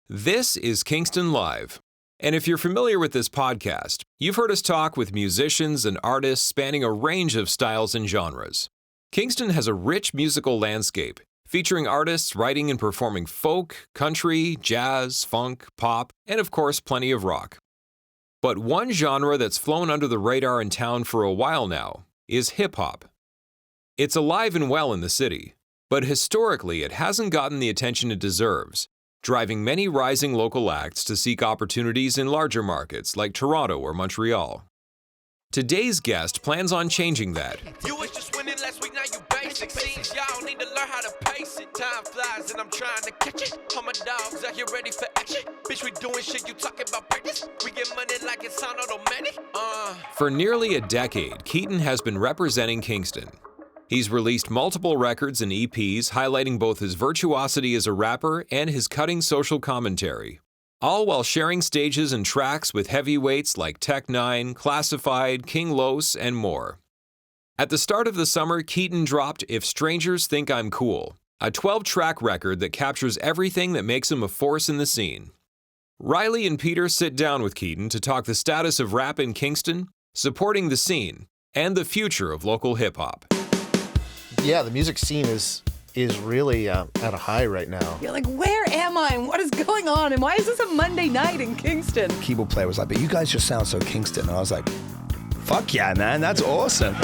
This is Kingston Live. And if you're familiar with this podcast, you've heard us talk with musicians and artists spanning a range of styles and genres. Kingston has a rich musical landscape, featuring artists writing and performing folk, country, jazz, funk, pop, and of course plenty of rock. But one genre that's flown under the radar in town for a while now is hip-hop. It's alive and well in the city, but historically it hasn't gotten the attention it deserves, driving many rising local acts to seek opportunities in larger markets like Toronto or Montreal. Today's guest plans on changing that. You was just winning last week, now you basic. Seems y'all need to learn how to pace it. Time flies and I'm trying to catch it. All my dogs out here ready for action. Bitch, we doing shit, you talking about practice. We get money like it's on automatic. For nearly a decade, Keaton has been representing Kingston. He's released multiple records and EPs highlighting both his virtuosity as a rapper and his cutting social commentary, all while sharing stages and tracks with heavyweights like Tech Nine, Classified, King Los, and more. At the start of the summer, Keaton dropped If Strangers Think I'm Cool, a 12-track record that captures everything that makes him a force in the scene. Riley and Peter sit down with Keaton to talk the status of rap in Kingston, supporting the scene, and the future of local hip-hop. Yeah, the music scene is really at a high right now. You're like, where am I? And what is going on? And why is this a Monday night in Kingston? Keyboard player was like, but you guys just sound so Kingston. And I was like, fuck yeah, man, that's awesome.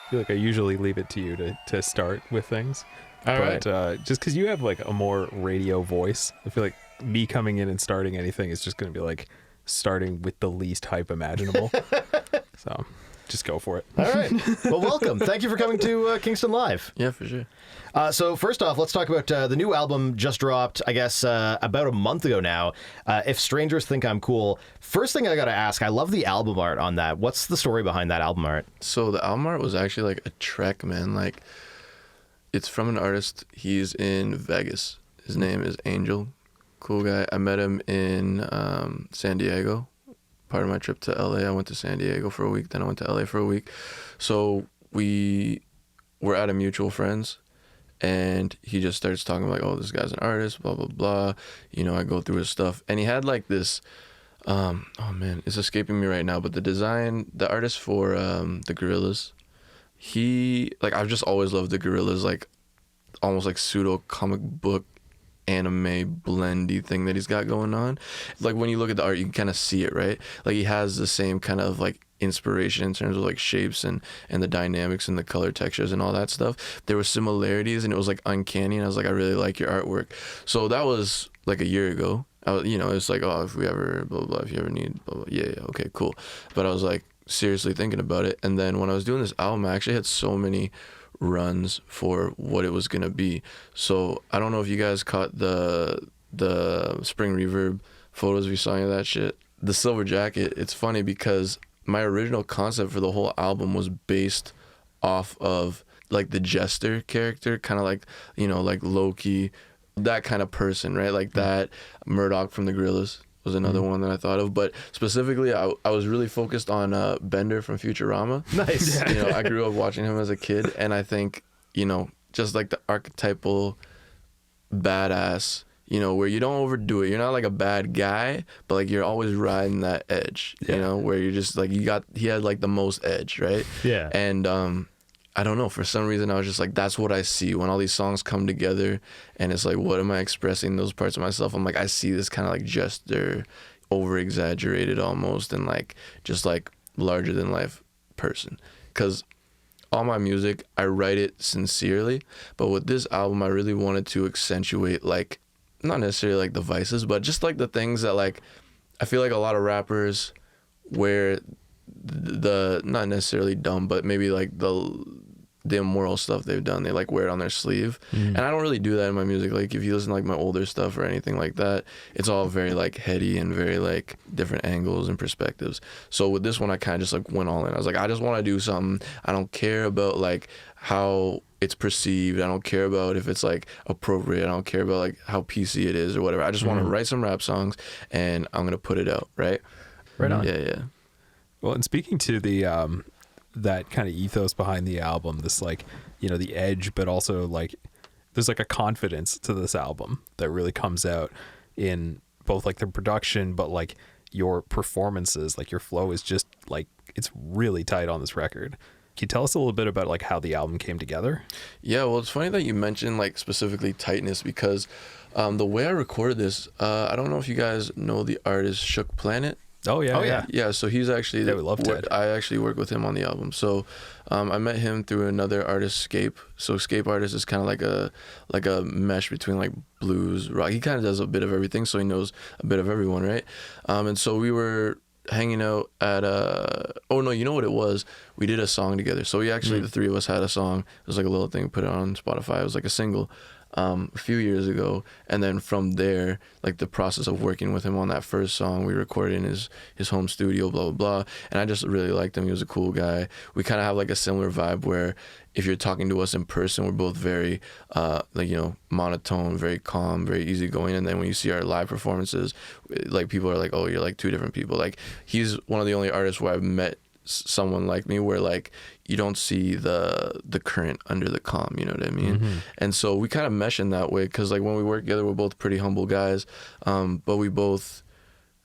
I feel like I usually leave it to you to start with things. But just because you have like a more radio voice, I feel like me coming in and starting anything is just going to be like starting with the least hype imaginable. So just go for it. All right. Well, welcome. Thank you for coming to Kingston Live. Yeah, for sure. So first off, let's talk about the new album just dropped, I guess, about a month ago now. If Strangers Think I'm Cool. First thing I got to ask, I love the album art on that. What's the story behind that album art? So the album art was actually like a trek, man. Like, it's from an artist. He's in Vegas. His name is Angel. Cool guy. I met him in San Diego. Part of my trip to LA, I went to San Diego for a week. Then I went to LA for a week. So we were out of mutual friends. And he just starts talking like, oh, this guy's an artist, blah, blah, blah. You know, I go through his stuff. And he had like this, oh man, it's escaping me right now. But the artist for the Gorillaz, I've just always loved the Gorillaz, like almost like pseudo comic book anime blendy thing that he's got going on. Like when you look at the art, you can kind of see it, right? Like he has the same kind of like inspiration in terms of like shapes and the dynamics and the color textures and all that stuff. There were similarities and it was like uncanny, and I was like, I really like your artwork. So that was like a year ago. It's like, oh, if we ever blah, blah, blah, if you ever need blah, blah, yeah, okay, cool. But I was like seriously thinking about it. And then when I was doing this album, I actually had so many runs for what it was gonna be. So I don't know if you guys caught the Spring Reverb photos, if you saw any of that shit. The Silver Jacket, it's funny because my original concept for the whole album was based off of like the Jester character, kind of like, you know, like Loki, that kind of person, right? Like that. Murdoch from the Gorillaz was another one that I thought of, but specifically I was really focused on Bender from Futurama. Nice. You know, I grew up watching him as a kid, and I think, you know, just like the archetypal badass, you know, where you don't overdo it. You're not like a bad guy, but like you're always riding that edge, you know, where you're just like, he had like the most edge, right? Yeah. And I don't know, for some reason I was just like, that's what I see when all these songs come together, and it's like, what am I expressing those parts of myself? I'm like, I see this kind of like Jester, over exaggerated almost, and like just like larger than life person. Because all my music, I write it sincerely, but with this album I really wanted to accentuate like, not necessarily like the vices, but just like the things that like I feel like a lot of rappers where the not necessarily dumb, but maybe like the the immoral stuff they've done. They like wear it on their sleeve. And I don't really do that in my music. Like if you listen to like my older stuff or anything like that, it's all very like heady and very like different angles and perspectives. So with this one, I kind of just like went all in. I was like, I just want to do something. I don't care about like how it's perceived. I don't care about if it's like appropriate. I don't care about like how PC it is or whatever. I just want to write some rap songs and I'm going to put it out. Right on. Yeah. Well, and speaking to the that kind of ethos behind the album, this like, you know, the edge, but also like there's like a confidence to this album that really comes out in both like the production, but like your performances, like your flow is just like, it's really tight on this record. Can you tell us a little bit about like how the album came together? Yeah, well, it's funny that you mentioned like specifically tightness because the way I recorded this, I don't know if you guys know the artist Shook Planet. Oh yeah. Yeah, so he's actually we love Ted. I actually work with him on the album. So I met him through another artist, Scape. So Scape artist is kind of like a mesh between like blues, rock. He kind of does a bit of everything, so he knows a bit of everyone, right? And so we were hanging out at you know what it was? We did a song together. So we actually the three of us had a song. It was like a little thing, put it on Spotify. It was like a single. A few years ago, and then from there, like the process of working with him on that first song, we recorded in his home studio, blah blah blah, and I just really liked him. He was a cool guy. We kind of have like a similar vibe where if you're talking to us in person, we're both very like, you know, monotone, very calm, very easygoing, and then when you see our live performances, like people are like, oh, you're like two different people. Like he's one of the only artists where I've met someone like me where like you don't see the current under the calm, you know what I mean? And so we kind of mesh in that way because like when we work together, we're both pretty humble guys, but we both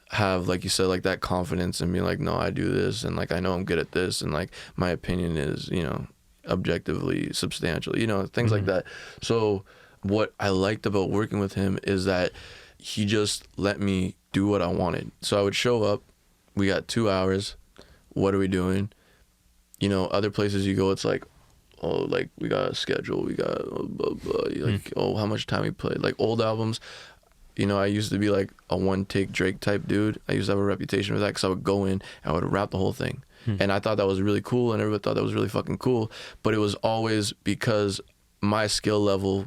have, like you said, like that confidence and being like, no, I do this and like I know I'm good at this and like my opinion is, you know, objectively substantial, you know, things like that. So what I liked about working with him is that he just let me do what I wanted. So I would show up, we got 2 hours. What are we doing? You know, other places you go, it's like, oh, like we got a schedule, we got blah, blah. Like, oh, how much time we played. Like old albums, you know, I used to be like a one-take Drake type dude. I used to have a reputation for that because I would go in and I would rap the whole thing. And I thought that was really cool and everybody thought that was really fucking cool. But it was always because my skill level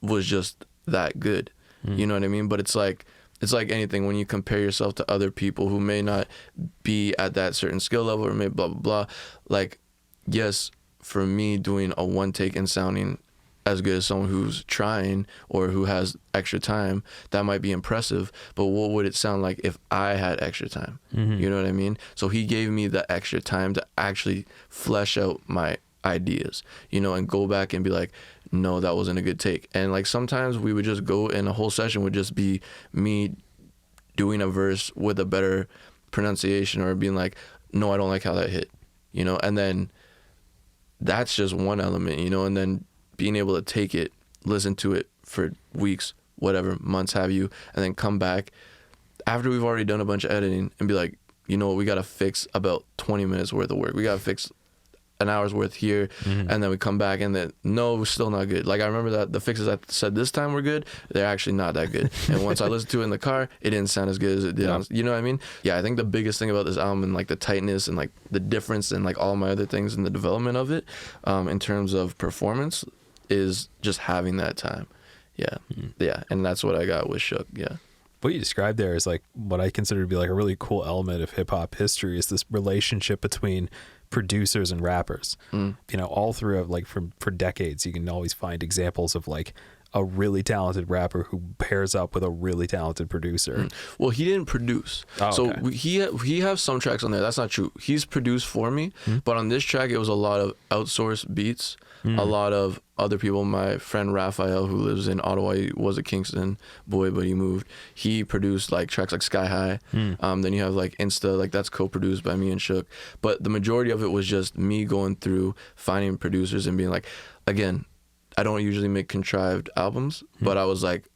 was just that good. You know what I mean? But it's like anything when you compare yourself to other people who may not be at that certain skill level or may blah, blah, blah. Like, yes, for me doing a one take and sounding as good as someone who's trying or who has extra time, that might be impressive. But what would it sound like if I had extra time? You know what I mean? So he gave me the extra time to actually flesh out my ideas, you know, and go back and be like, no, that wasn't a good take. And like sometimes we would just go and a whole session would just be me doing a verse with a better pronunciation or being like, no, I don't like how that hit, you know. And then that's just one element, you know, and then being able to take it, listen to it for weeks, whatever, months have you, and then come back after we've already done a bunch of editing and be like, you know what, we got to fix about 20 minutes worth of work. We got to fix an hour's worth here, and then we come back and then no, still not good. Like I remember that the fixes I said this time were good, they're actually not that good. And once I listened to it in the car, it didn't sound as good as it did. You know what I mean? Yeah, I think the biggest thing about this album and like the tightness and like the difference and like all my other things in the development of it, in terms of performance, is just having that time. Yeah, and that's what I got with Shook. Yeah. What you described there is like what I consider to be like a really cool element of hip hop history is this relationship between producers and rappers. You know, all throughout, like for decades, you can always find examples of like a really talented rapper who pairs up with a really talented producer. Well, he didn't produce. So he has some tracks on there. That's not true. He's produced for me, but on this track, it was a lot of outsourced beats, a lot of other people. My friend Raphael, who lives in Ottawa, he was a Kingston boy, but he moved. He produced like tracks like Sky High. Then you have like Insta, like that's co-produced by me and Shook. But the majority of it was just me going through, finding producers and being like, again, I don't usually make contrived albums, but I was like,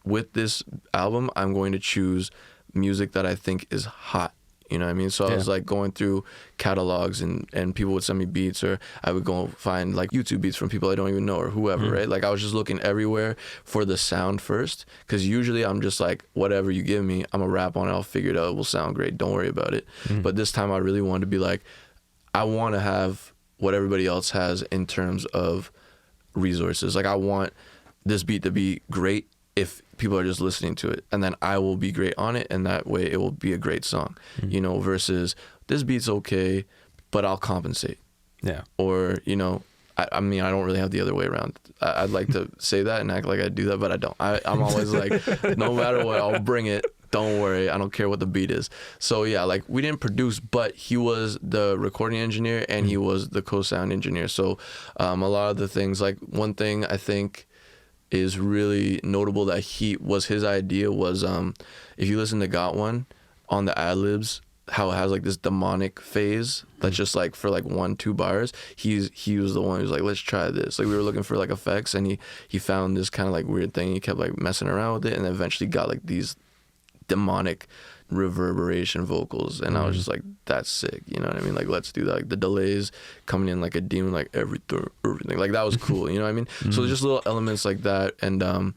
with this album, I'm going to choose music that I think is hot. You know what I mean? So I was like going through catalogs and people would send me beats, or I would go find like YouTube beats from people I don't even know or whoever, right? Like I was just looking everywhere for the sound first, because usually I'm just like, whatever you give me, I'm gonna rap on it, I'll figure it out, it will sound great, don't worry about it. But this time I really wanted to be like, I want to have what everybody else has in terms of resources. Like I want this beat to be great if people are just listening to it, and then I will be great on it, and that way it will be a great song, you know, versus this beat's okay, but I'll compensate. Yeah. Or, you know, I mean, I don't really have the other way around. I'd like to say that and act like I do that, but I don't. I'm always like, no matter what, I'll bring it. Don't worry. I don't care what the beat is. So yeah, like we didn't produce, but he was the recording engineer and he was the co-sound engineer. So a lot of the things, like one thing I think is really notable that his idea was, if you listen to Got One on the ad-libs, how it has like this demonic phase that's just like for like 1-2 bars. He was the one who was like, let's try this. Like we were looking for like effects, and he found this kind of like weird thing. He kept like messing around with it, and eventually got like these demonic reverberation vocals, and I was just like, that's sick, you know what I mean? Like let's do that. Like the delays coming in like a demon, like everything, like that was cool, you know what I mean? So just little elements like that, and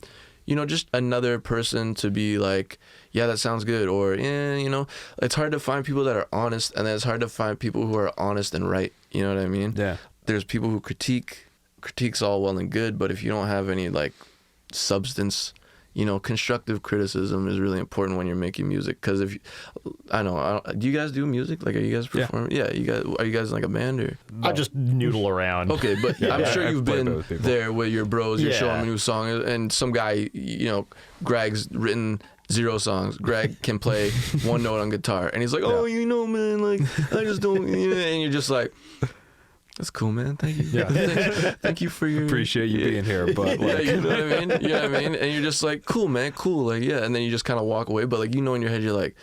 you know, just another person to be like, yeah, that sounds good, or you know, it's hard to find people that are honest, and then it's hard to find people who are honest and right, you know what I mean? Yeah. There's people who critique's all well and good, but if you don't have any like substance, you know, constructive criticism is really important when you're making music. Because do you guys do music? Like, are you guys performing? Yeah, are you guys like a band or? I just noodle around. Okay, but I'm sure you've been with there with your bros. You're showing them a new song, and some guy, you know, Greg's written 0 songs. Greg can play 1 note on guitar, and he's like, "Oh, you know, man, like I just don't," you know, and you're just like, that's cool, man. Thank you. Yeah. Thank you for your... Appreciate you being here, but like... Yeah, you know what I mean? You know what I mean? And you're just like, cool, man, cool. Like, yeah. And then you just kind of walk away. But like, you know in your head, you're like,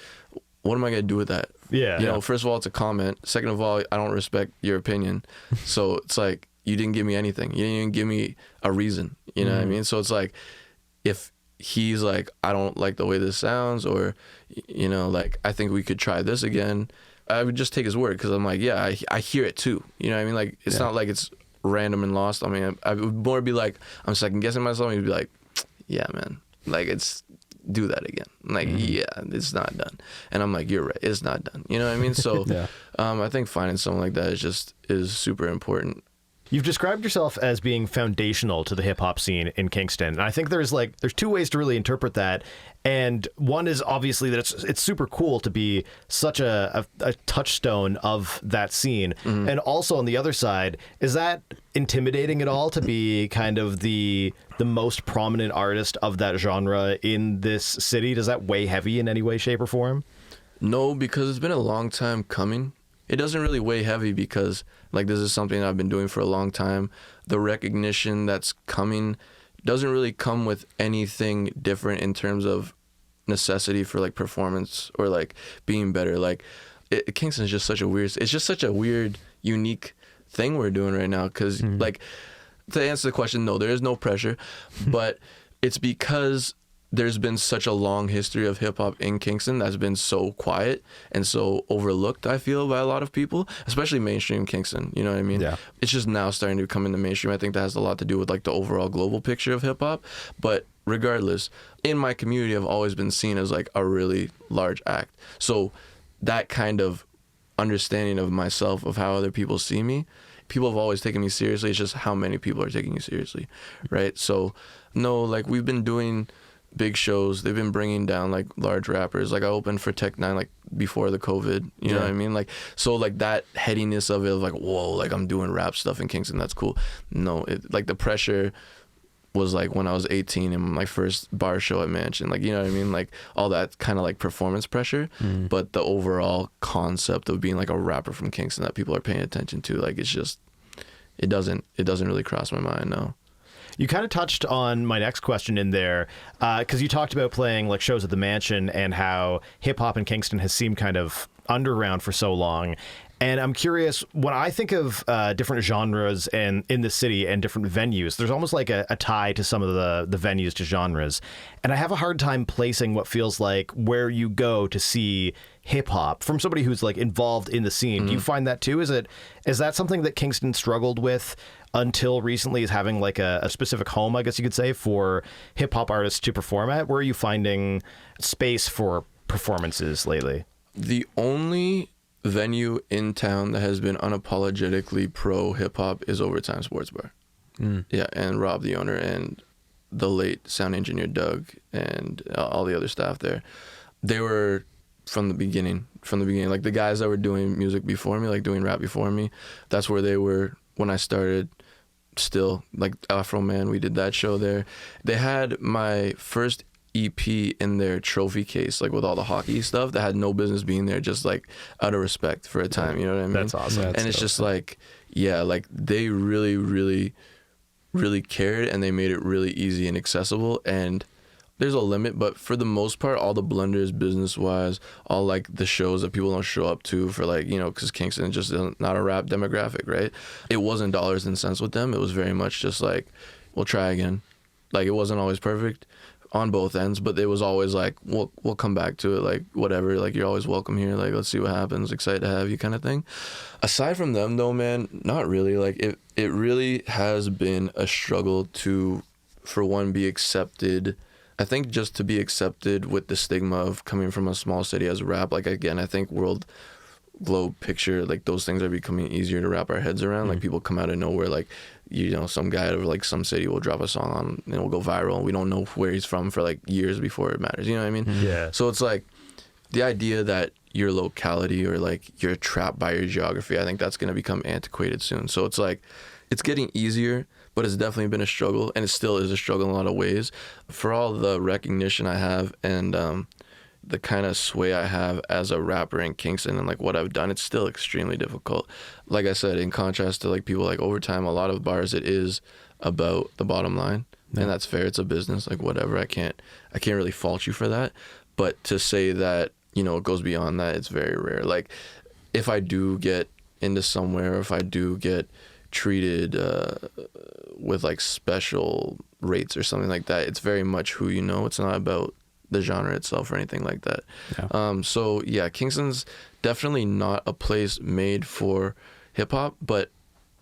what am I going to do with that? Yeah. You know, first of all, it's a comment. Second of all, I don't respect your opinion. So it's like, you didn't give me anything. You didn't even give me a reason. You know what I mean? So it's like, if he's like, I don't like the way this sounds, or, you know, like, I think we could try this again, I would just take his word, because I'm like, yeah, I hear it too. You know what I mean? Like, it's not like it's random and lost. I mean, I would more be like, I'm second guessing myself, and he'd be like, yeah, man, like, do that again. Like, yeah, it's not done. And I'm like, you're right, it's not done. You know what I mean? So I think finding someone like that is super important. You've described yourself as being foundational to the hip hop scene in Kingston. And I think there's 2 ways to really interpret that. And one is obviously that it's super cool to be such a touchstone of that scene. And also on the other side, is that intimidating at all to be kind of the most prominent artist of that genre in this city? Does that weigh heavy in any way, shape, or form? No, because it's been a long time coming. It doesn't really weigh heavy because, like, this is something I've been doing for a long time. The recognition that's coming doesn't really come with anything different in terms of necessity for, like, performance or, like, being better. Like, Kingston is just such a weird, unique thing we're doing right now. Because, like, to answer the question, no, there is no pressure. But it's because there's been such a long history of hip-hop in Kingston that's been so quiet and so overlooked, I feel, by a lot of people, especially mainstream Kingston, you know what I mean? Yeah. It's just now starting to come into mainstream. I think that has a lot to do with, like, the overall global picture of hip-hop. But regardless, in my community, I've always been seen as, like, a really large act. So that kind of understanding of myself, of how other people see me, people have always taken me seriously. It's just how many people are taking you seriously, right? So, no, like, we've been doing big shows. They've been bringing down, like, large rappers. Like, I opened for Tech 9, like, before the COVID, you know what I mean? Like, so, like, that headiness of it, of like, whoa, like, I'm doing rap stuff in Kingston, that's cool. No, like, the pressure was, like, when I was 18 in my first bar show at Mansion, like, you know what I mean? Like, all that kind of, like, performance pressure, but the overall concept of being, like, a rapper from Kingston that people are paying attention to, like, it's just, it doesn't really cross my mind, no. You kind of touched on my next question in there, because you talked about playing, like, shows at the Mansion and how hip-hop in Kingston has seemed kind of underground for so long. And I'm curious, when I think of different genres in the city and different venues, there's almost like a tie to some of the venues to genres. And I have a hard time placing what feels like where you go to see hip-hop from somebody who's, like, involved in the scene. Do you find that too? Is that something that Kingston struggled with until recently, is having, like, a specific home, I guess you could say, for hip-hop artists to perform at? Where are you finding space for performances lately? The only venue in town that has been unapologetically pro hip hop is Overtime Sports Bar. Yeah, and Rob, the owner, and the late sound engineer Doug, and all the other staff there. They were from the beginning. Like the guys that were doing music before me, like doing rap before me, that's where they were when I started. Still, like Afro Man, we did that show there. They had my first EP in their trophy case, like with all the hockey stuff that had no business being there, just like out of respect for a time, you know what I mean? That's awesome. And it's just like, yeah, like they really, really, really cared, and they made it really easy and accessible. And there's a limit, but for the most part, all the blunders business-wise, all like the shows that people don't show up to for like, you know, because Kingston just isn't not a rap demographic, right? It wasn't dollars and cents with them. It was very much just like, we'll try again. Like it wasn't always perfect on both ends, but it was always like, we'll come back to it, like whatever, like you're always welcome here, like let's see what happens, excited to have you kind of thing. Aside from them though, man, not really. Like it really has been a struggle to, for one, be accepted. I think just to be accepted with the stigma of coming from a small city as rap, like again, I think world globe picture, like those things are becoming easier to wrap our heads around. Like people come out of nowhere, like, you know, some guy out of like some city will drop a song on and it'll go viral, and we don't know where he's from for like years before it matters, you know what I mean? Yeah. So it's like the idea that your locality or like you're trapped by your geography, I think that's going to become antiquated soon. So it's like, it's getting easier, but it's definitely been a struggle, and it still is a struggle in a lot of ways. For all the recognition I have and the kind of sway I have as a rapper in Kingston and like what I've done, it's still extremely difficult. Like I said, in contrast to like people like Overtime, a lot of bars, it is about the bottom line, and that's fair. It's a business, like whatever. I can't really fault you for that. But to say that, you know, it goes beyond that, it's very rare. Like if I do get into somewhere, or if I do get treated with like special rates or something like that, it's very much who you know. It's not about the genre itself or anything like that. So yeah, Kingston's definitely not a place made for hip hop, but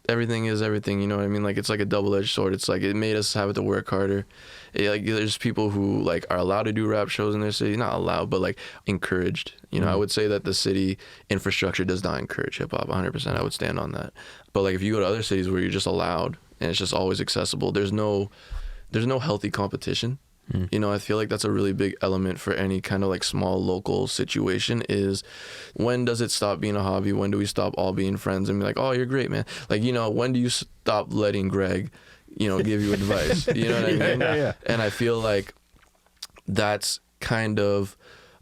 everything is everything, you know what I mean? Like it's like a double-edged sword. It's like it made us have to work harder. Like there's people who like are allowed to do rap shows in their city, not allowed, but like encouraged. You know, I would say that the city infrastructure does not encourage hip hop 100%. I would stand on that. But like if you go to other cities where you're just allowed and it's just always accessible, there's no healthy competition. You know, I feel like that's a really big element for any kind of like small local situation is, when does it stop being a hobby? When do we stop all being friends and be like, oh, you're great, man? Like, you know, when do you stop letting Greg, you know, give you advice? You know what I mean? Yeah. And I feel like that's kind of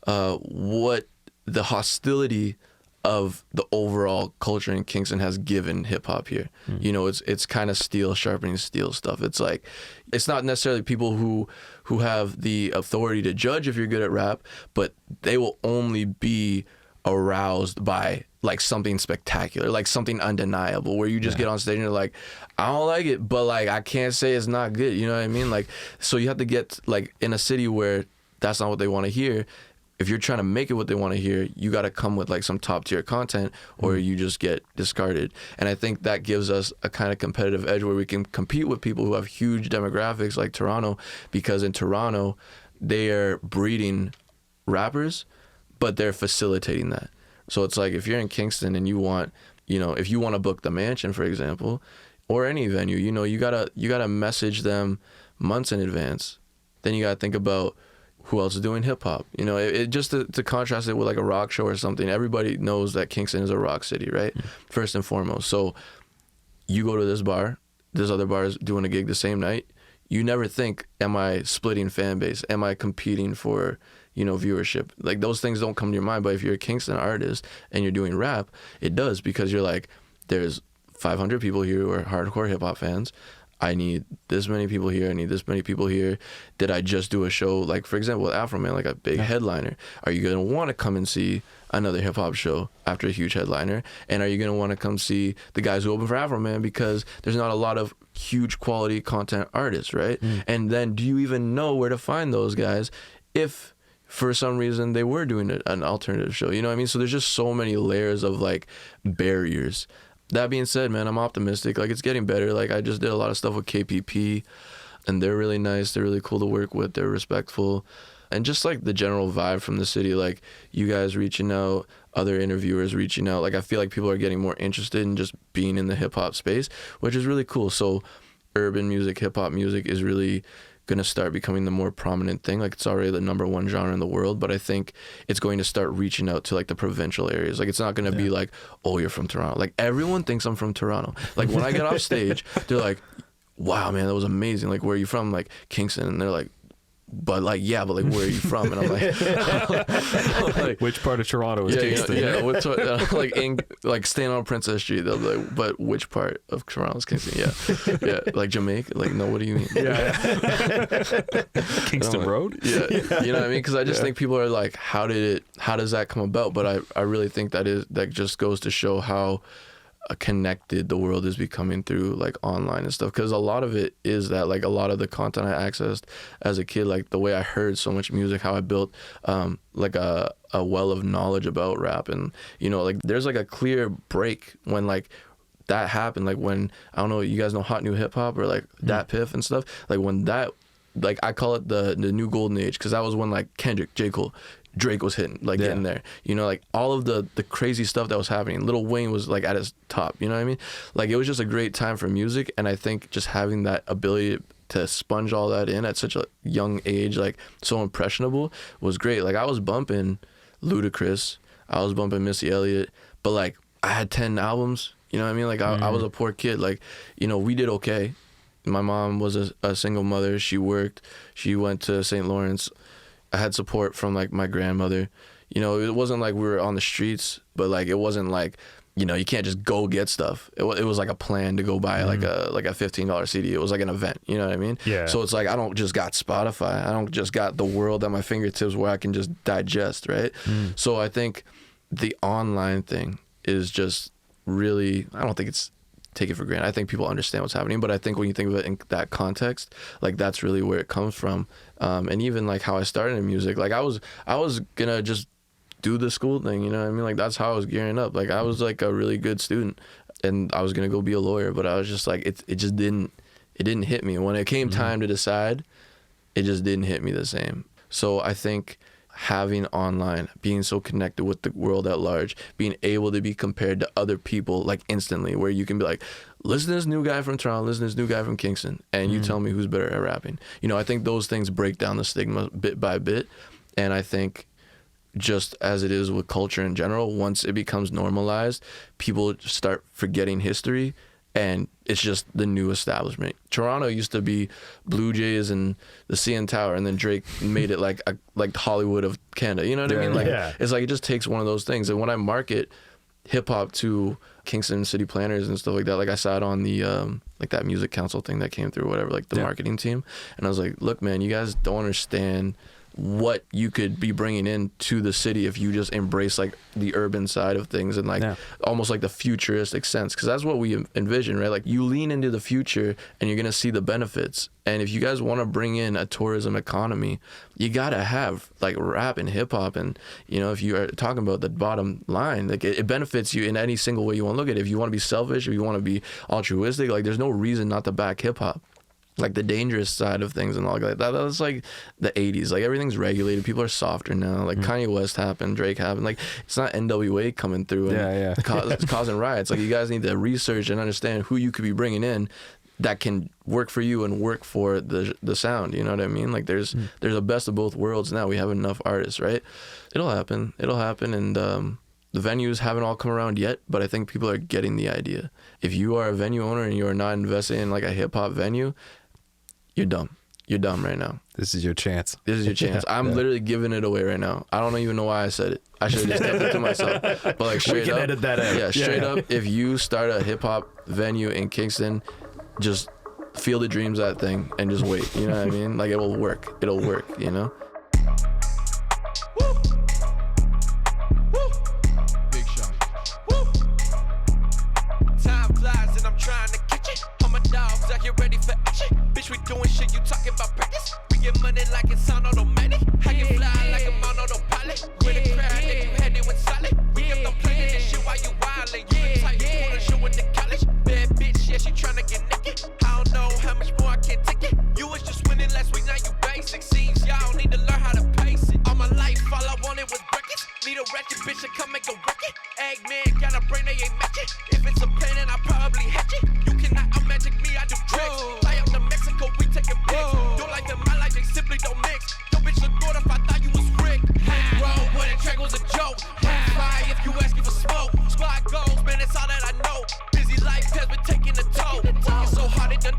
what the hostility of the overall culture in Kingston has given hip hop here. You know, it's kind of steel sharpening steel stuff. It's like, it's not necessarily people who have the authority to judge if you're good at rap, but they will only be aroused by like something spectacular, like something undeniable, where you just get on stage and you're like, I don't like it, but like I can't say it's not good. You know what I mean? Like, so you have to get like in a city where that's not what they want to hear. If you're trying to make it what they want to hear, you got to come with like some top tier content, or you just get discarded. And I think that gives us a kind of competitive edge where we can compete with people who have huge demographics like Toronto, because in Toronto, they are breeding rappers, but they're facilitating that. So it's like if you're in Kingston and you want, you know, if you want to book the Mansion, for example, or any venue, you know, you gotta message them months in advance. Then you gotta think about who else is doing hip hop. You know, it just to contrast it with like a rock show or something. Everybody knows that Kingston is a rock city, right? First and foremost. So you go to this bar, there's other bars doing a gig the same night. You never think, am I splitting fan base? Am I competing for, you know, viewership? Like those things don't come to your mind. But if you're a Kingston artist and you're doing rap, it does, because you're like, there's 500 people here who are hardcore hip hop fans. I need this many people here. I need this many people here. Did I just do a show, like, for example, with Afro Man, like a big headliner? Are you going to want to come and see another hip-hop show after a huge headliner? And are you going to want to come see the guys who open for Afro Man, because there's not a lot of huge quality content artists, right? And then do you even know where to find those guys if for some reason they were doing an alternative show? You know what I mean? So there's just so many layers of, like, barriers. That being said, man, I'm optimistic. Like, it's getting better. Like, I just did a lot of stuff with KPP, and they're really nice. They're really cool to work with. They're respectful. And just like the general vibe from the city, like you guys reaching out, other interviewers reaching out, like I feel like people are getting more interested in just being in the hip hop space, which is really cool. So urban music, hip hop music is really gonna start becoming the more prominent thing. Like it's already the #1 genre in the world, but I think it's going to start reaching out to like the provincial areas. Like it's not gonna be like, oh, you're from Toronto. Like everyone thinks I'm from Toronto. Like when I get off stage, they're like, wow, man, that was amazing. Like, where are you from? Like Kingston. And they're like, but like, yeah, but like, where are you from? And I'm like, which part of Toronto is Kingston? Like staying on Princess Street. They'll be like, but which part of Toronto is Kingston? Yeah, like Jamaica. Like, no, what do you mean? Kingston Road. Yeah, you know what I mean? Because I just think people are like, how does that come about? But I really think that just goes to show how connected the world is becoming through like online and stuff, because a lot of it is that like a lot of the content I accessed as a kid, like the way I heard so much music, how I built like a well of knowledge about rap, and you know, like there's like a clear break when like that happened, like when, I don't know, you guys know Hot New Hip Hop or like Dat Piff and stuff, like when that, like I call it the new golden age, because that was when like Kendrick, J. Cole, Drake was hitting, like getting there, you know, like all of the crazy stuff that was happening. Lil Wayne was like at his top, you know what I mean? Like it was just a great time for music, and I think just having that ability to sponge all that in at such a young age, like so impressionable, was great. Like I was bumping Ludacris, I was bumping Missy Elliott, but like I had 10 albums, you know what I mean? Like I was a poor kid, like, you know, we did okay. My mom was a single mother, she worked, she went to St. Lawrence. I had support from like my grandmother. You know, it wasn't like we were on the streets, but like it wasn't like, you know, you can't just go get stuff. It was like a plan to go buy like a $15 CD. It was like an event, you know what I mean? Yeah. So it's like I don't just got Spotify. I don't just got the world at my fingertips where I can just digest, right? So I think the online thing is just really, I don't think it's take it for granted. I think people understand what's happening, but I think when you think of it in that context, like that's really where it comes from. And even like how I started in music, like I was gonna just do the school thing, you know what I mean? Like that's how I was gearing up. Like I was like a really good student, and I was gonna go be a lawyer, but I was just like, it just didn't hit me. When it came time to decide, it just didn't hit me the same. So I think having online, being so connected with the world at large, being able to be compared to other people like instantly, where you can be like, listen to this new guy from Toronto, listen to this new guy from Kingston, and you tell me who's better at rapping. You know, I think those things break down the stigma bit by bit, and I think just as it is with culture in general, once it becomes normalized, people start forgetting history, and it's just the new establishment. Toronto used to be Blue Jays and the CN Tower, and then Drake made it like Hollywood of Canada. You know what I mean? Like it's like it just takes one of those things. And when I market hip hop to Kingston city planners and stuff like that, like I sat on the like that music council thing that came through, whatever, like the marketing team, and I was like, look, man, you guys don't understand what you could be bringing in to the city if you just embrace like the urban side of things and like almost like the futuristic sense, because that's what we envision, right? Like you lean into the future and you're gonna see the benefits. And if you guys want to bring in a tourism economy, you gotta have like rap and hip hop, and you know, if you are talking about the bottom line, like it benefits you in any single way you want to look at it. If you want to be selfish, if you want to be altruistic, like there's no reason not to back hip hop. Like the dangerous side of things and all like that. That's like the 80s. Like everything's regulated. People are softer now. Like Kanye West happened, Drake happened. Like it's not NWA coming through and it's causing riots. Like you guys need to research and understand who you could be bringing in that can work for you and work for the sound. You know what I mean? Like there's a best of both worlds now. We have enough artists, right? It'll happen. And the venues haven't all come around yet, but I think people are getting the idea. If you are a venue owner and you are not investing in like a hip hop venue, you're dumb. You're dumb right now. This is your chance. I'm literally giving it away right now. I don't even know why I said it. I should have just kept it to myself. But like straight up, edit that out. Yeah, straight up. If you start a hip hop venue in Kingston, just feel the dreams that thing and just wait. You know what I mean? Like it'll work. You know. Big shot. Time flies and I'm trying to catch it. All my dogs out here ready for action. Bitch, we doing shit, you talking about practice. We get money like it's on automatic. I can fly like I'm on autopilot. With a crowd, nigga, you headed with solid. We kept on playing this shit while you wildin'. You the type you wanna show in the college. Bad bitch, yeah, she tryna get naked. I don't know how much more I can take it. You was just winning last week, now you basic. Seems y'all need to learn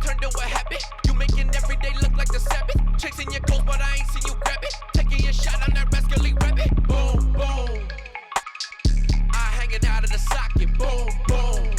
turned to a habit. You making every day look like the Sabbath. Chasing your goals, but I ain't seen you grab it. Taking your shot on that rascally rabbit. Boom, boom. I hanging out of the socket. Boom, boom.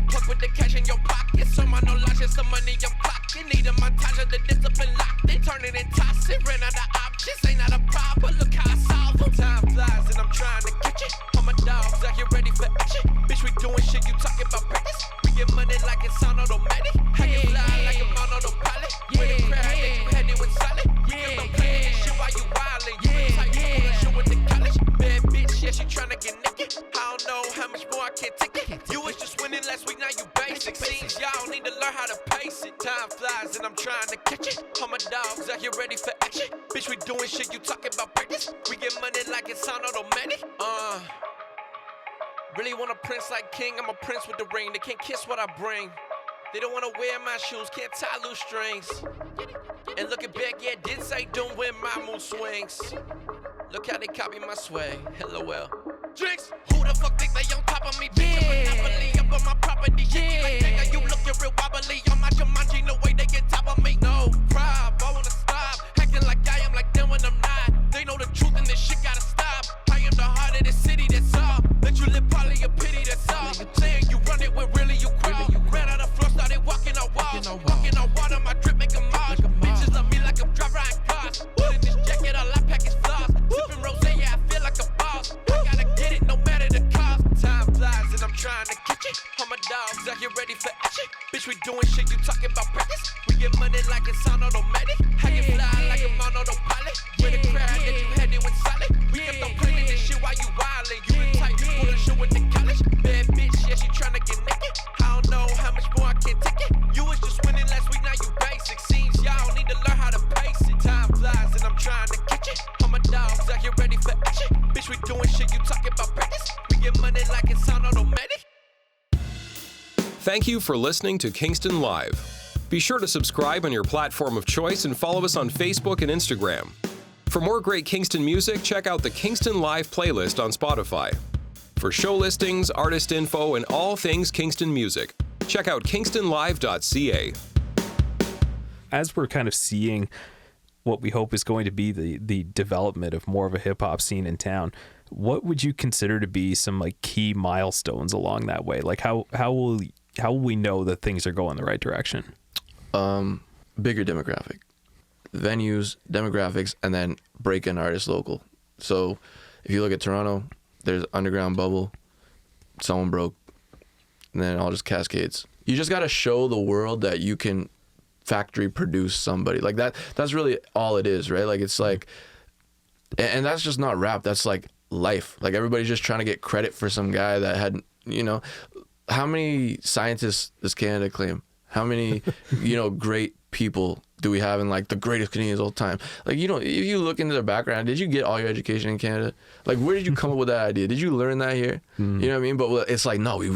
Plug with the cash in your pocket. Some no lashes, some money I'm clocking. Need a montage of the discipline locked in. Turning and tossing. Ran out of options. Ain't not a problem. Look how I solve them. Time flies and I'm trying to catch it. All my dogs out here ready for action. Bitch, we doing shit you talking about practice. We get money like it's on automatic. I can fly like I'm on autopilot. With a crowd that you headed with solid. We kept on playing this shit while you wildin'. You the type you wanna show at the college. Bad bitch, yeah, she tryna get naked. I don't know how much more I can take it. You was just winning last week, now you basic. Seems y'all need to learn how to pace it. Time flies and I'm trying to catch it. All my dogs out here ready for action. Bitch, we doing shit you talking about practice. We get money like it's on automatic. Really want a prince like king, I'm a prince with the ring. They can't kiss what I bring. They don't wanna wear my shoes, can't tie loose strings. And looking back, yeah, did say don't win my mood swings. Look how they copy my sway, LOL. Drinks, who the fuck think they on top of me? Bitch, I'm monopoly up on my property. Yeah, like nigga, you looking real wobbly. On my Jumanji, no way they get top of me. No prob, I wanna stop. Acting like I am like them when I'm not. They know the truth and this shit gotta stop. I am the heart of the city, that's all. Let you live probably a pity, that's all. Saying you run it when really you crawl. Ran out the floor, started walking on walls. Walking on water, my drip make a march. Bitches love me like I'm driving cars. Put in this jacket, all I pack is flaws. Sipping rosé, yeah, I feel like a boss. I gotta get it, no matter the cost. Time flies and I'm trying to catch it. All my dogs out here ready for action. Bitch, we doing shit you talking about practice. We get money like it's on automatic. I can fly like I'm on autopilot. With a crowd that you headed with solid. We kept on playing this shit while you wildin'. You the type you wanna show at the college. Bad bitch, yeah, she tryna get naked. I don't know how much more I can take it. You was just winning last week, now you basic. Seems y'all need to learn how to pace it. Time flies and I'm trying to catch it. All my dogs out here ready for action. Bitch, we doing shit you talking about practice. We get money like it's on automatic. Thank you for listening to Kingston Live. Be sure to subscribe on your platform of choice and follow us on Facebook and Instagram. For more great Kingston music, check out the Kingston Live playlist on Spotify. For show listings, artist info, and all things Kingston music, check out kingstonlive.ca. As we're kind of seeing what we hope is going to be the development of more of a hip-hop scene in town, what would you consider to be some like key milestones along that way? Like how will we know that things are going the right direction? Bigger demographic, venues, demographics, and then break-in artists local. So if you look at Toronto, there's Underground Bubble, someone broke, and then it all just cascades. You just got to show the world that you can factory produce somebody like that. That's really all it is, right? Like it's like, and that's just not rap. That's like life. Like everybody's just trying to get credit for some guy that had, you know, how many scientists does Canada claim? How many, you know, great people do we have in like the greatest Canadians of all time? Like, you know, if you look into their background, did you get all your education in Canada? Like, where did you come up with that idea? Did you learn that here? You know what I mean? But it's like, no, we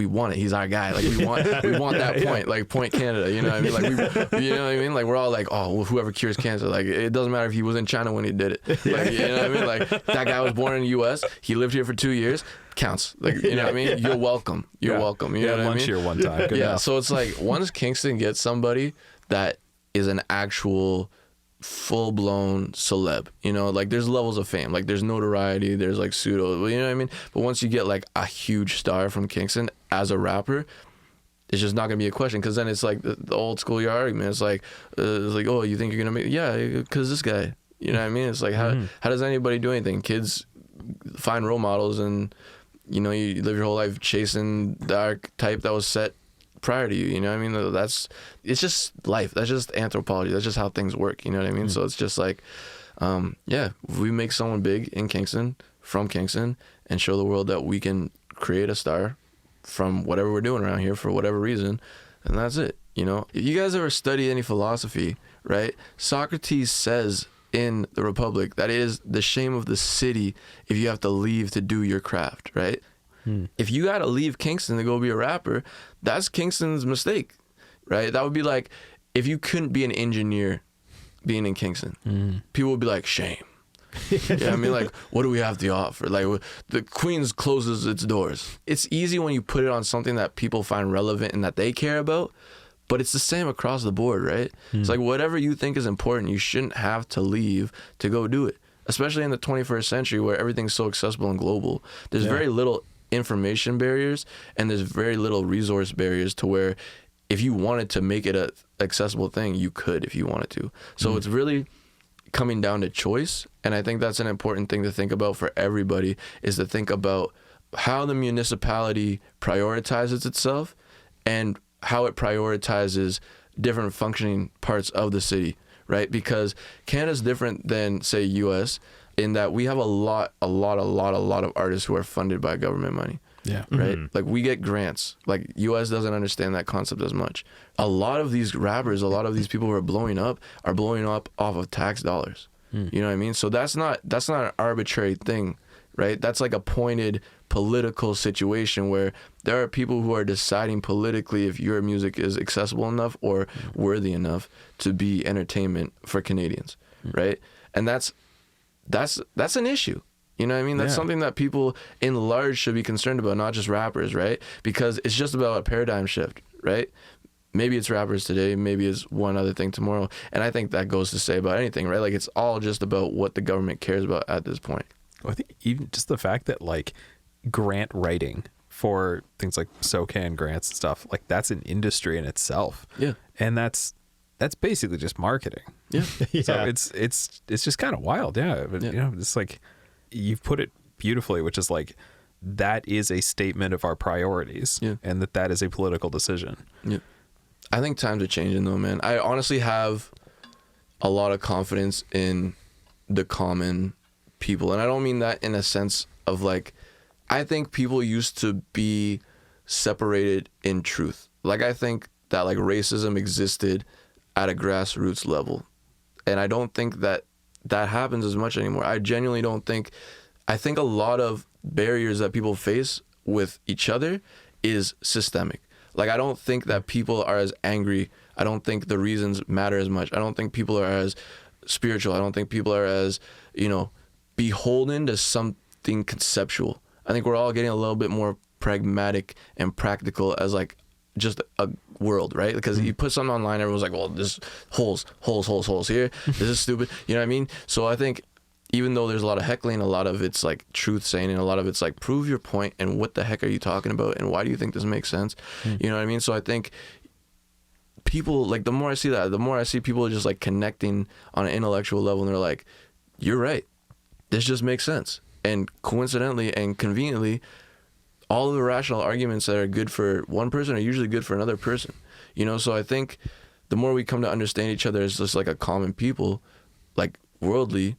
want it. He's our guy. Like we want that point, like Point Canada. You know what I mean? Like you know what I mean? Like we're all like, oh, well, whoever cures cancer. Like it doesn't matter if he was in China when he did it. Like, you know what I mean? Like that guy was born in the U.S. He lived here for 2 years. Counts. Like, you know what I mean? You're welcome. You're welcome. You know what I mean? Here one time. Good enough. So it's like once Kingston gets somebody that is an actual full-blown celeb, you know, like there's levels of fame, like there's notoriety, there's like pseudo, you know what I mean? But once you get like a huge star from Kingston as a rapper, it's just not gonna be a question, because then it's like the old school argument. It's like, oh, you think you're gonna make? Yeah, because this guy, you know what I mean? It's like how does anybody do anything? Kids find role models, and you know, you live your whole life chasing the archetype that was set prior to you, you know what I mean? It's just life. That's just anthropology. That's just how things work, you know what I mean? So it's just like, if we make someone big in Kingston, from Kingston, and show the world that we can create a star from whatever we're doing around here for whatever reason, and that's it, you know? If you guys ever study any philosophy, right? Socrates says in the Republic that it is the shame of the city if you have to leave to do your craft, right? If you got to leave Kingston to go be a rapper, that's Kingston's mistake, right? That would be like if you couldn't be an engineer being in Kingston. People would be like, shame. Yeah, I mean, like, what do we have to offer? Like, the Queens closes its doors. It's easy when you put it on something that people find relevant and that they care about, but it's the same across the board, right? It's like whatever you think is important, you shouldn't have to leave to go do it, especially in the 21st century where everything's so accessible and global. There's very little information barriers and there's very little resource barriers to where if you wanted to make it a accessible thing, you could if you wanted to. So it's really coming down to choice, and I think that's an important thing to think about for everybody, is to think about how the municipality prioritizes itself and how it prioritizes different functioning parts of the city, right? Because Canada's different than, say, US in that we have a lot of artists who are funded by government money. Yeah. Right? Like, we get grants. Like, US doesn't understand that concept as much. A lot of these rappers, a lot of these people who are blowing up off of tax dollars. You know what I mean? So that's not an arbitrary thing, right? That's like a pointed political situation where there are people who are deciding politically if your music is accessible enough or worthy enough to be entertainment for Canadians, right? And that's an issue. You know what I mean? That's something that people in large should be concerned about, not just rappers, right? Because it's just about a paradigm shift, right? Maybe it's rappers today, maybe it's one other thing tomorrow. And I think that goes to say about anything, right? Like, it's all just about what the government cares about at this point. Well, I think even just the fact that, like, grant writing for things like SOCAN grants and stuff, like, that's an industry in itself. Yeah. And that's basically just marketing. Yeah. So it's just kind of wild. Yeah. But, you know, it's like, you've put it beautifully, which is like, that is a statement of our priorities and that is a political decision. Yeah. I think times are changing though, man. I honestly have a lot of confidence in the common people. And I don't mean that in a sense of like, I think people used to be separated in truth. Like, I think that like racism existed at a grassroots level. And I don't think that happens as much anymore. I genuinely don't think, I think a lot of barriers that people face with each other is systemic. Like, I don't think that people are as angry. I don't think the reasons matter as much. I don't think people are as spiritual. I don't think people are as, you know, beholden to something conceptual. I think we're all getting a little bit more pragmatic and practical as like just a world, right? Because you put something online, everyone's like, well, this holes here. This is stupid. You know what I mean? So I think even though there's a lot of heckling, a lot of it's like truth saying, and a lot of it's like, prove your point and what the heck are you talking about and why do you think this makes sense? You know what I mean? So I think people, like, the more I see that, the more I see people just like connecting on an intellectual level, and they're like, you're right. This just makes sense. And coincidentally and conveniently, all of the rational arguments that are good for one person are usually good for another person. You know, so I think the more we come to understand each other as just like a common people, like worldly,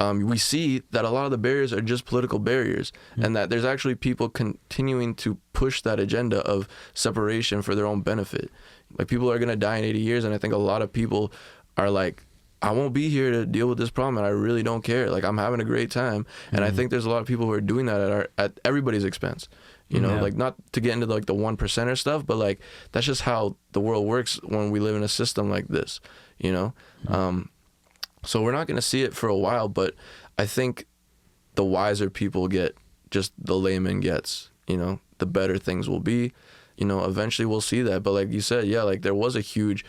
we see that a lot of the barriers are just political barriers, and that there's actually people continuing to push that agenda of separation for their own benefit. Like, people are going to die in 80 years, and I think a lot of people are like, I won't be here to deal with this problem, and I really don't care. Like, I'm having a great time, and I think there's a lot of people who are doing that at everybody's expense. You know, like, not to get into like the 1%er stuff, but like, that's just how the world works when we live in a system like this, you know? So we're not going to see it for a while, but I think the wiser people get, just the layman gets, you know, the better things will be. You know, eventually we'll see that. But like you said, yeah, like, there was a huge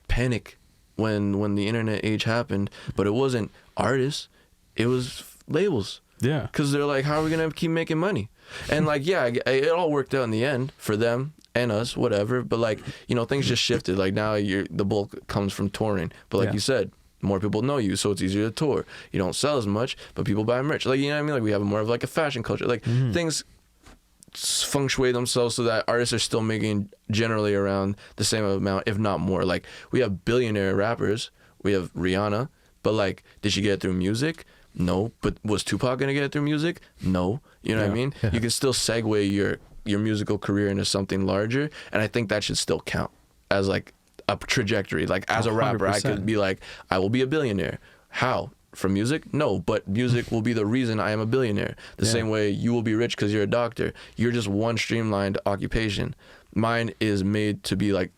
panic when the internet age happened, but it wasn't artists, it was labels. Yeah. Because they're like, how are we going to keep making money? And like, yeah, it all worked out in the end for them and us, whatever. But like, you know, things just shifted. Like, now the bulk comes from touring. But like you said, more people know you, so it's easier to tour. You don't sell as much, but people buy merch. Like, you know what I mean? Like, we have more of like a fashion culture. Like, things feng shui themselves so that artists are still making generally around the same amount, if not more. Like, we have billionaire rappers. We have Rihanna. But like, did she get it through music? No. But was Tupac gonna get it through music? No. You know what I mean? You can still segue your musical career into something larger, and I think that should still count as like a trajectory. Like, as a rapper, 100%. I could be like, I will be a billionaire. How? From music? No, but music will be the reason I am a billionaire. The same way you will be rich because you're a doctor. You're just one streamlined occupation. Mine is made to be like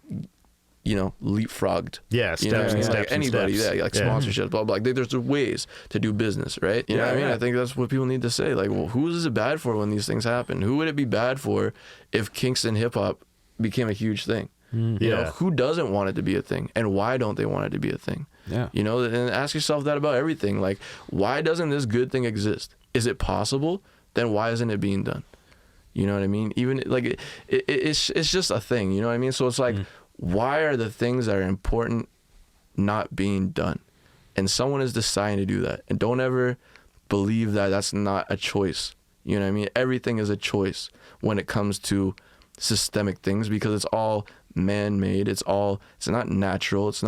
leapfrogged. Yeah, steps and steps like and anybody, steps. like sponsorships, blah, blah. Like, there's ways to do business, right? You know what I mean? I think that's what people need to say. Like, well, who is it bad for when these things happen? Who would it be bad for if Kingston hip hop became a huge thing? You know, who doesn't want it to be a thing, and why don't they want it to be a thing? Yeah. You know, and ask yourself that about everything. Like, why doesn't this good thing exist? Is it possible? Then why isn't it being done? You know what I mean? Even like it's just a thing. You know what I mean? So it's like, why are the things that are important not being done? And someone is deciding to do that. And don't ever believe that that's not a choice. You know what I mean? Everything is a choice when it comes to systemic things, because it's all man-made. It's not natural. It's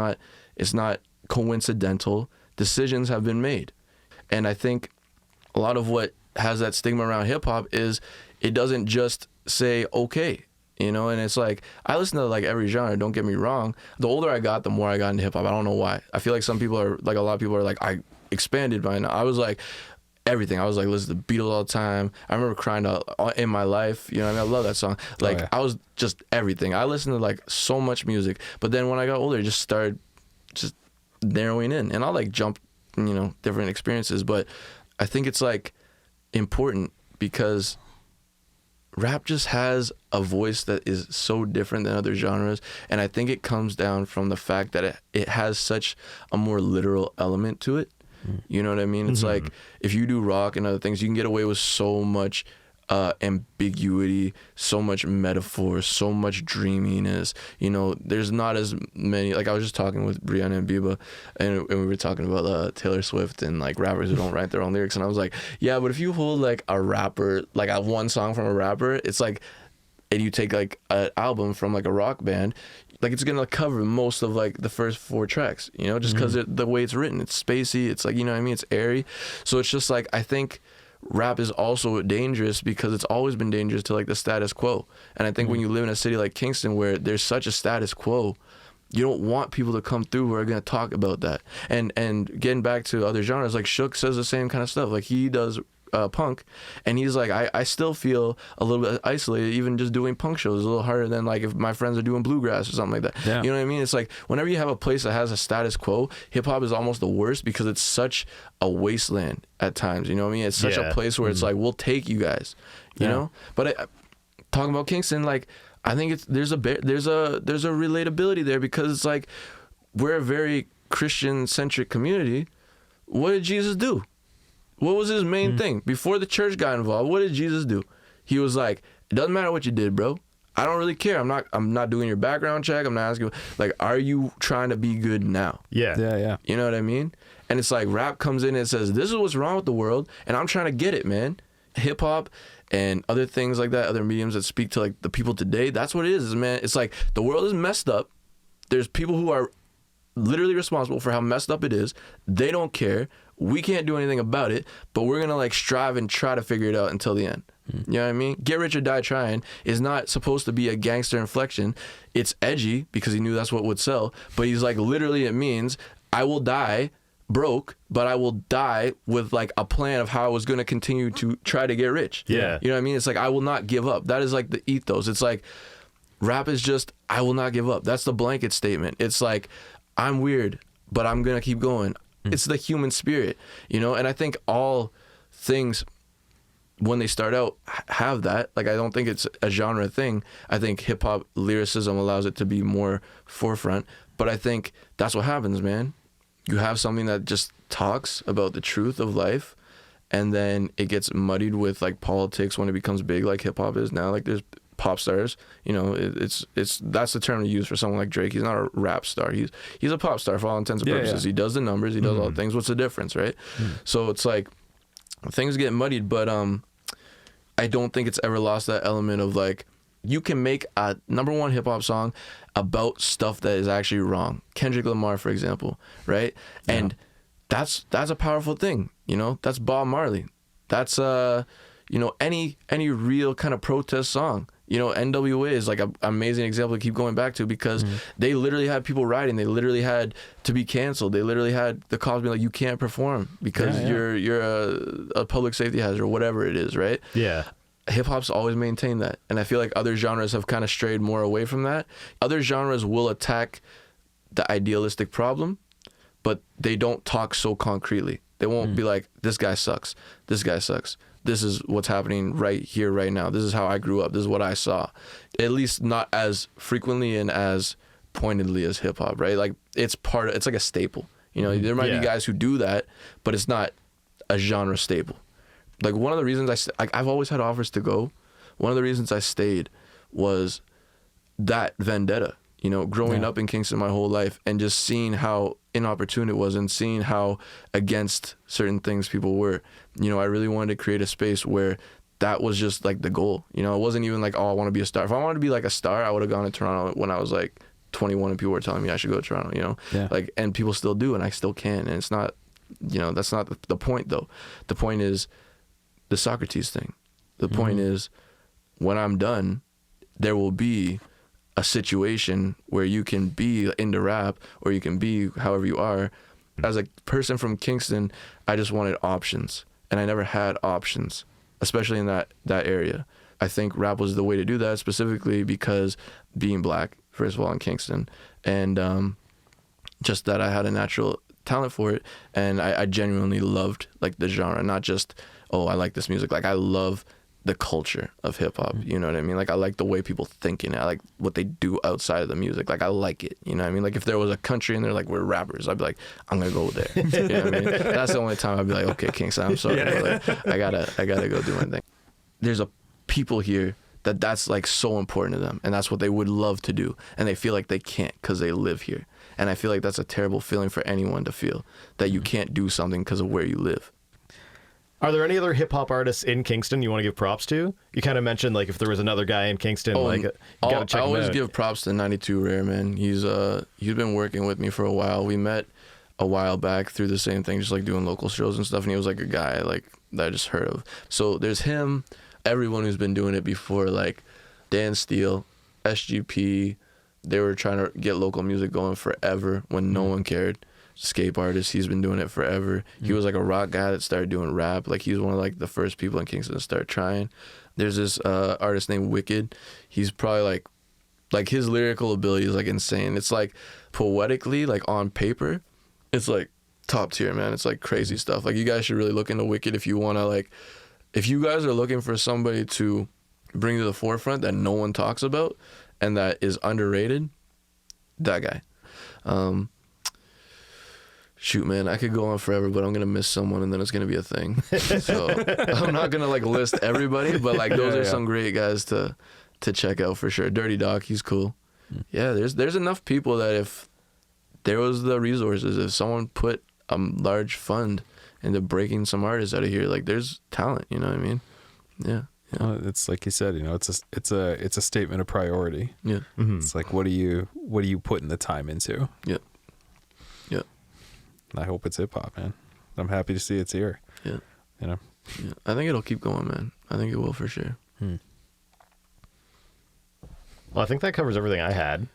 not coincidental. Decisions have been made. And I think a lot of what has that stigma around hip hop is it doesn't just say okay, you know. And it's like, I listen to like every genre, don't get me wrong. The older I got, the more I got into hip hop. I don't know why. I feel like some people are like, a lot of people are like, I expanded by now. I was like everything. I was like, listen to the Beatles all the time. I remember crying out In My Life, you know what I mean? I love that song. Like, I was just everything. I listened to like so much music. But then when I got older, it just started just narrowing in, and I'll like jump, different experiences. But I think it's like important because rap just has a voice that is so different than other genres, and I think it comes down from the fact that it has such a more literal element to it. You know what I mean? It's like, if you do rock and other things, you can get away with so much ambiguity, so much metaphor, so much dreaminess. You know, there's not as many. Like, I was just talking with Brianna and Biba, and we were talking about Taylor Swift and like rappers who don't write their own lyrics, and I was like, yeah, but if you hold like a rapper, like a one song from a rapper, it's like, and you take like an album from like a rock band, like it's gonna cover most of like the first 4 tracks, just because the way it's written, it's spacey, it's like, you know what I mean, it's airy. So it's just like, I think rap is also dangerous because it's always been dangerous to like the status quo. And I think when you live in a city like Kingston where there's such a status quo, you don't want people to come through who are going to talk about that. And getting back to other genres, like Shook says the same kind of stuff. Like, he does punk, and he's like, I still feel a little bit isolated even just doing punk shows. It's a little harder than like if my friends are doing bluegrass or something like that. You know what I mean? It's like, whenever you have a place that has a status quo, hip hop is almost the worst because it's such a wasteland at times. You know what I mean? It's such a place where it's like, we'll take you guys, you know. But talking about Kingston, like, I think there's a relatability there, because it's like, we're a very Christian centric community. What did Jesus do? What was his main thing? Before the church got involved, what did Jesus do? He was like, it doesn't matter what you did, bro. I don't really care. I'm not doing your background check. I'm not asking, like, are you trying to be good now? Yeah. You know what I mean? And it's like, rap comes in and says, this is what's wrong with the world, and I'm trying to get it, man. Hip hop and other things like that, other mediums that speak to like the people today, that's what it is, man. It's like, the world is messed up. There's people who are literally responsible for how messed up it is. They don't care. We can't do anything about it, but we're gonna like strive and try to figure it out until the end. You know what I mean? Get Rich or Die Trying is not supposed to be a gangster inflection. It's edgy because he knew that's what would sell, but he's like, literally it means I will die broke, but I will die with like a plan of how I was gonna continue to try to get rich. Yeah. You know what I mean? It's like, I will not give up. That is like the ethos. It's like, rap is just, I will not give up. That's the blanket statement. It's like, I'm weird, but I'm gonna keep going. It's the human spirit, and I think all things, when they start out, have that. Like, I don't think it's a genre thing. I think hip hop lyricism allows it to be more forefront, but I think that's what happens, man. You have something that just talks about the truth of life, and then it gets muddied with like politics when it becomes big, like hip hop is now. Like, there's pop stars, it's that's the term to use for someone like Drake. He's not a rap star. He's a pop star for all intents and purposes. He does the numbers, he does all the things. What's the difference, right? So it's like, things get muddied, but I don't think it's ever lost that element of like, you can make a #1 hip hop song about stuff that is actually wrong. Kendrick Lamar, for example, right? And that's a powerful thing, That's Bob Marley. That's any real kind of protest song. NWA is like an amazing example to keep going back to, because they literally had people rioting. They literally had to be canceled. They literally had the cops being like, you can't perform because you're a public safety hazard or whatever it is, right? Yeah. hip hop's always maintained that. And I feel like other genres have kind of strayed more away from that. Other genres will attack the idealistic problem, but they don't talk so concretely. They won't be like, this guy sucks. This guy sucks. This is what's happening right here, right now. This is how I grew up. This is what I saw. At least not as frequently and as pointedly as hip hop, right? Like it's like a staple. You know, there might be guys who do that, but it's not a genre staple. Like one of the reasons I've always had offers to go. One of the reasons I stayed was that vendetta, you know, growing up in Kingston my whole life and just seeing how inopportune it was and seeing how against certain things people were. You know, I really wanted to create a space where that was just like the goal. You know, it wasn't even like, oh, I want to be a star. If I wanted to be like a star, I would have gone to Toronto when I was like 21 and people were telling me I should go to Toronto, you know? Yeah. Like, and people still do and I still can. And it's not, you know, that's not the point though. The point is the Socrates thing. The point is when I'm done, there will be a situation where you can be into rap or you can be however you are. As a person from Kingston, I just wanted options and I never had options, especially in that area. I think rap was the way to do that, specifically because being black, first of all, in Kingston, and just that I had a natural talent for it, and I genuinely loved like the genre, not just, oh, I like this music. Like I love the culture of hip hop, you know what I mean? Like I like the way people think in it. I like what they do outside of the music. Like I like it, you know what I mean? Like if there was a country and they're like, we're rappers, I'd be like, I'm gonna go there. You know what I mean? That's the only time I'd be like, okay, Kingston, I'm sorry, but like, I gotta go do my thing. There's a people here that's like so important to them, and that's what they would love to do, and they feel like they can't because they live here. And I feel like that's a terrible feeling for anyone to feel, that you can't do something because of where you live. Are there any other hip hop artists in Kingston you want to give props to? You kind of mentioned like if there was another guy in Kingston, like you gotta check I him always out. give props to 92 Rare, man. He's been working with me for a while. We met a while back through the same thing, just like doing local shows and stuff. And he was like a guy like that I just heard of. So there's him, everyone who's been doing it before, like Dan Steele, SGP. They were trying to get local music going forever when no one cared. Escape artist, he's been doing it forever. He was like a rock guy that started doing rap. Like he was one of like the first people in Kingston to start trying. There's this artist named Wicked. He's probably like his lyrical ability is like insane. It's like poetically, like on paper, it's like top tier, man. It's like crazy stuff. Like you guys should really look into Wicked if you want to, like, if you guys are looking for somebody to bring to the forefront that no one talks about and that is underrated, that guy. Shoot, man, I could go on forever, but I'm going to miss someone and then it's going to be a thing. So I'm not going to like list everybody, but like those are some great guys to check out for sure. Dirty Doc, he's cool. Yeah, there's enough people that if there was the resources, if someone put a large fund into breaking some artists out of here, like there's talent, you know what I mean? Yeah. Well, it's like you said, you know, it's a statement of priority. Yeah. It's like, what are you putting the time into? Yeah. Yeah. I hope it's hip hop, man. I'm happy to see it's here. Yeah. You know? Yeah. I think it'll keep going, man. I think it will for sure. Well, I think that covers everything I had.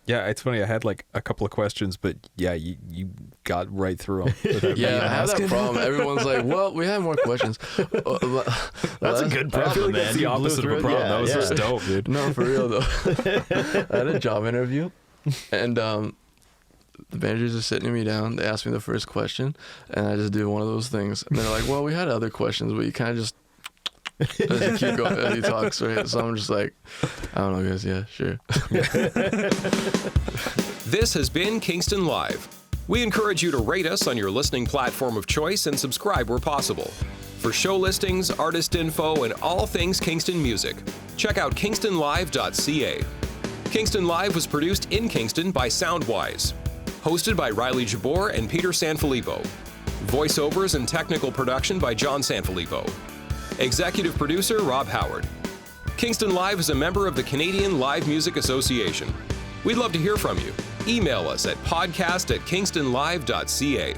Yeah, it's funny. I had like a couple of questions, but yeah, you got right through them. Yeah, I have that problem. Everyone's like, well, we have more questions. That's a good problem, I feel like man. that's the You blew opposite of through a it. problem. Yeah, That was yeah. just dope, dude. No, for real though. I had a job interview, and the managers are sitting me down. They asked me the first question, and I just did one of those things. And they're like, well, we had other questions, but you kind of just as you keep going as he talks, right? So I'm just like, I don't know, guys. Yeah, sure. This has been Kingston Live. We encourage you to rate us on your listening platform of choice and subscribe where possible. For show listings, artist info, and all things Kingston music, check out kingstonlive.ca. Kingston Live was produced in Kingston by Soundwise. Hosted by Riley Jabour and Peter Sanfilippo. Voiceovers and technical production by John Sanfilippo. Executive producer Rob Howard. Kingston Live is a member of the Canadian Live Music Association. We'd love to hear from you. Email us at podcast@kingstonlive.ca.